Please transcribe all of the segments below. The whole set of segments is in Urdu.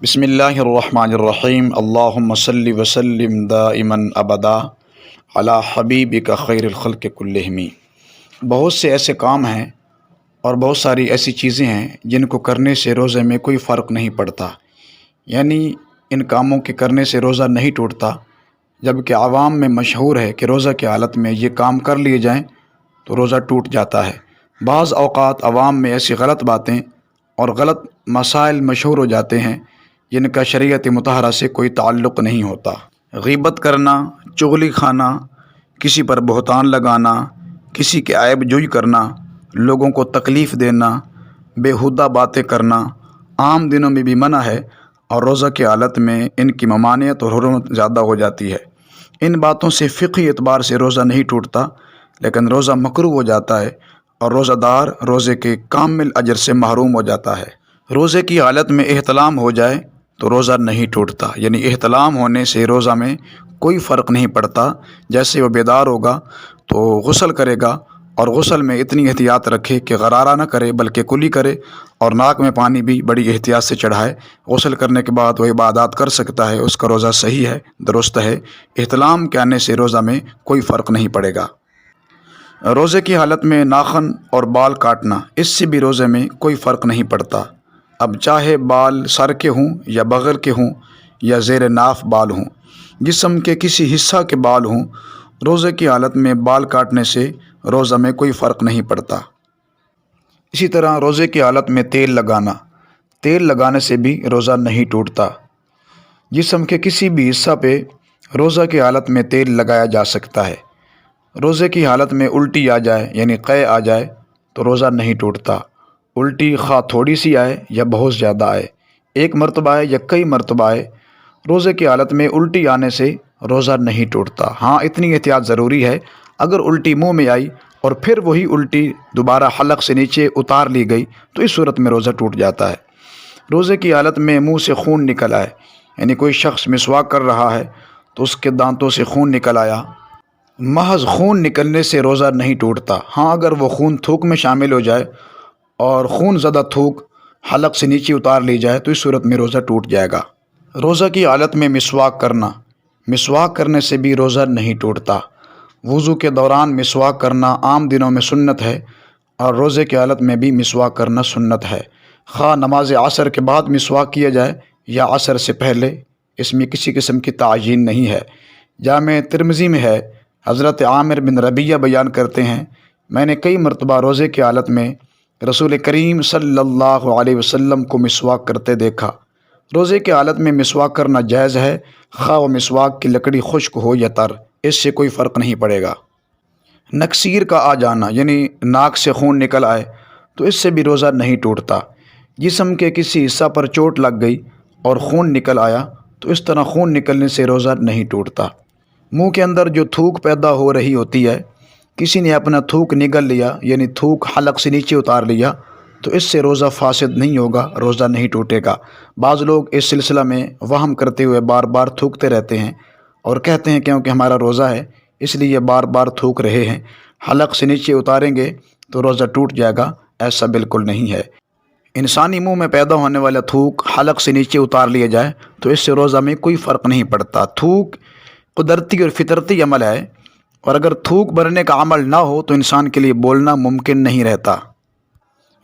بسم اللہ الرحمن الرحیم اللہم صلی وسلم دائما ابدا علی حبیبک خیر الخلق کلہم۔ بہت سے ایسے کام ہیں اور بہت ساری ایسی چیزیں ہیں جن کو کرنے سے روزے میں کوئی فرق نہیں پڑتا، یعنی ان کاموں کے کرنے سے روزہ نہیں ٹوٹتا، جبکہ عوام میں مشہور ہے کہ روزہ کی حالت میں یہ کام کر لیے جائیں تو روزہ ٹوٹ جاتا ہے۔ بعض اوقات عوام میں ایسی غلط باتیں اور غلط مسائل مشہور ہو جاتے ہیں جن کا شریعت مطہرہ سے کوئی تعلق نہیں ہوتا۔ غیبت کرنا، چغلی کھانا، کسی پر بہتان لگانا، کسی کے عیب جوئی کرنا، لوگوں کو تکلیف دینا، بیہودہ باتیں کرنا عام دنوں میں بھی منع ہے، اور روزہ کی حالت میں ان کی ممانعت اور حرمت زیادہ ہو جاتی ہے۔ ان باتوں سے فقہی اعتبار سے روزہ نہیں ٹوٹتا، لیکن روزہ مکروہ ہو جاتا ہے اور روزہ دار روزے کے کامل اجر سے محروم ہو جاتا ہے۔ روزے کی حالت میں احتلام ہو جائے تو روزہ نہیں ٹوٹتا، یعنی احتلام ہونے سے روزہ میں کوئی فرق نہیں پڑتا۔ جیسے وہ بیدار ہوگا تو غسل کرے گا، اور غسل میں اتنی احتیاط رکھے کہ غرارہ نہ کرے بلکہ کلی کرے، اور ناک میں پانی بھی بڑی احتیاط سے چڑھائے۔ غسل کرنے کے بعد وہ عبادات کر سکتا ہے، اس کا روزہ صحیح ہے، درست ہے۔ احتلام کے آنے سے روزہ میں کوئی فرق نہیں پڑے گا۔ روزے کی حالت میں ناخن اور بال کاٹنا، اس سے بھی روزے میں کوئی فرق نہیں پڑتا۔ اب چاہے بال سر کے ہوں یا بغل کے ہوں یا زیر ناف بال ہوں، جسم کے کسی حصہ کے بال ہوں، روزے کی حالت میں بال کاٹنے سے روزہ میں کوئی فرق نہیں پڑتا۔ اسی طرح روزے کی حالت میں تیل لگانے سے بھی روزہ نہیں ٹوٹتا۔ جسم کے کسی بھی حصہ پہ روزہ کی حالت میں تیل لگایا جا سکتا ہے۔ روزے کی حالت میں الٹی آ جائے، یعنی قے آ جائے، تو روزہ نہیں ٹوٹتا۔ الٹی خواہ تھوڑی سی آئے یا بہت زیادہ آئے، ایک مرتبہ آئے یا کئی مرتبہ آئے، روزے کی حالت میں الٹی آنے سے روزہ نہیں ٹوٹتا۔ ہاں، اتنی احتیاط ضروری ہے، اگر الٹی منہ میں آئی اور پھر وہی الٹی دوبارہ حلق سے نیچے اتار لی گئی تو اس صورت میں روزہ ٹوٹ جاتا ہے۔ روزے کی حالت میں منہ سے خون نکل آئے، یعنی کوئی شخص مسواک کر رہا ہے تو اس کے دانتوں سے خون نکل آیا، محض خون نکلنے سے روزہ نہیں ٹوٹتا۔ ہاں، اگر وہ خون تھوک میں شامل ہو جائے اور خون زدہ تھوک حلق سے نیچے اتار لی جائے تو اس صورت میں روزہ ٹوٹ جائے گا۔ روزہ کی حالت میں مسواک کرنے سے بھی روزہ نہیں ٹوٹتا۔ وضو کے دوران مسواک کرنا عام دنوں میں سنت ہے، اور روزے کی حالت میں بھی مسواک کرنا سنت ہے، خواہ نماز عصر کے بعد مسواک کیا جائے یا عصر سے پہلے، اس میں کسی قسم کی تعیین نہیں ہے۔ جامع ترمذی میں ہے، حضرت عامر بن ربیعہ بیان کرتے ہیں، میں نے کئی مرتبہ روزے کی حالت میں رسول کریم صلی اللہ علیہ وسلم کو مسواک کرتے دیکھا۔ روزے کی حالت میں مسواک کرنا جائز ہے، خواہ و مسواک کی لکڑی خشک ہو یا تر، اس سے کوئی فرق نہیں پڑے گا۔ نکسیر کا آ جانا، یعنی ناک سے خون نکل آئے، تو اس سے بھی روزہ نہیں ٹوٹتا۔ جسم کے کسی حصہ پر چوٹ لگ گئی اور خون نکل آیا تو اس طرح خون نکلنے سے روزہ نہیں ٹوٹتا۔ منہ کے اندر جو تھوک پیدا ہو رہی ہوتی ہے، کسی نے اپنا تھوک نگل لیا، یعنی تھوک حلق سے نیچے اتار لیا، تو اس سے روزہ فاسد نہیں ہوگا، روزہ نہیں ٹوٹے گا۔ بعض لوگ اس سلسلہ میں وہم کرتے ہوئے بار بار تھوکتے رہتے ہیں اور کہتے ہیں کیونکہ ہمارا روزہ ہے اس لیے بار بار تھوک رہے ہیں، حلق سے نیچے اتاریں گے تو روزہ ٹوٹ جائے گا۔ ایسا بالکل نہیں ہے۔ انسانی منہ میں پیدا ہونے والا تھوک حلق سے نیچے اتار لیا جائے تو اس سے روزہ میں کوئی فرق نہیں پڑتا۔ تھوک قدرتی اور فطرتی عمل ہے، اور اگر تھوک بھرنے کا عمل نہ ہو تو انسان کے لیے بولنا ممکن نہیں رہتا۔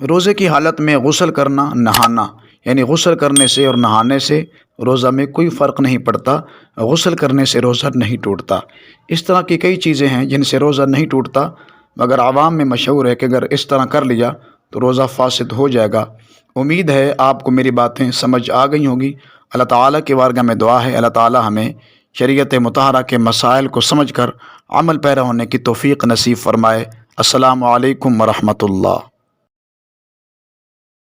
روزے کی حالت میں غسل کرنا، نہانا، یعنی غسل کرنے سے اور نہانے سے روزہ میں کوئی فرق نہیں پڑتا، غسل کرنے سے روزہ نہیں ٹوٹتا۔ اس طرح کی کئی چیزیں ہیں جن سے روزہ نہیں ٹوٹتا، مگر عوام میں مشہور ہے کہ اگر اس طرح کر لیا تو روزہ فاسد ہو جائے گا۔ امید ہے آپ کو میری باتیں سمجھ آ گئی ہوں گی۔ اللہ تعالیٰ کی بارگاہ میں دعا ہے، اللہ تعالیٰ ہمیں شریعت مطہرہ کے مسائل کو سمجھ کر عمل پیرا ہونے کی توفیق نصیب فرمائے۔ السلام علیکم ورحمۃ اللہ۔